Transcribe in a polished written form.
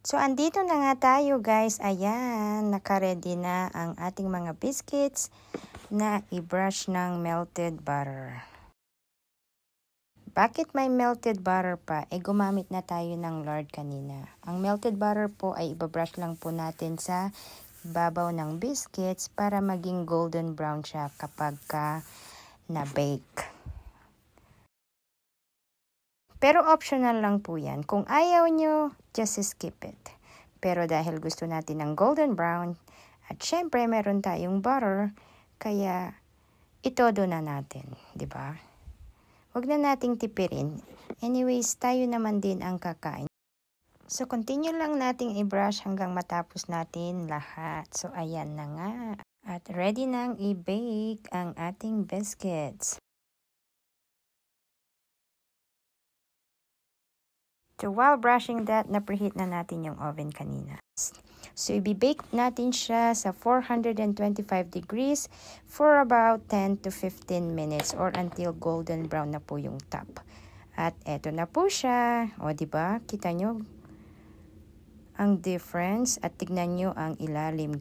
So, andito na nga tayo guys. Ayan, naka-ready na ang ating mga biscuits na i-brush ng melted butter. Bakit may melted butter pa? Gumamit na tayo ng lard kanina. Ang melted butter po ay ibabrush lang po natin sa babaw ng biscuits para maging golden brown siya kapag na-bake. Pero optional lang po yan. Kung ayaw nyo, just skip it. Pero dahil gusto natin ng golden brown, at syempre meron tayong butter, kaya itodo na natin, di ba? Huwag na nating tipirin. Anyways, tayo naman din ang kakain. So, continue lang nating i-brush hanggang matapos natin lahat. So, ayan na nga. At ready nang i-bake ang ating biscuits. So, while brushing that, na-preheat na natin yung oven kanina. So, i-bake natin siya sa 425 degrees for about 10 to 15 minutes or until golden brown na po yung top. At eto na po siya. O, diba? Kita nyo ang difference at tignan nyo ang ilalim.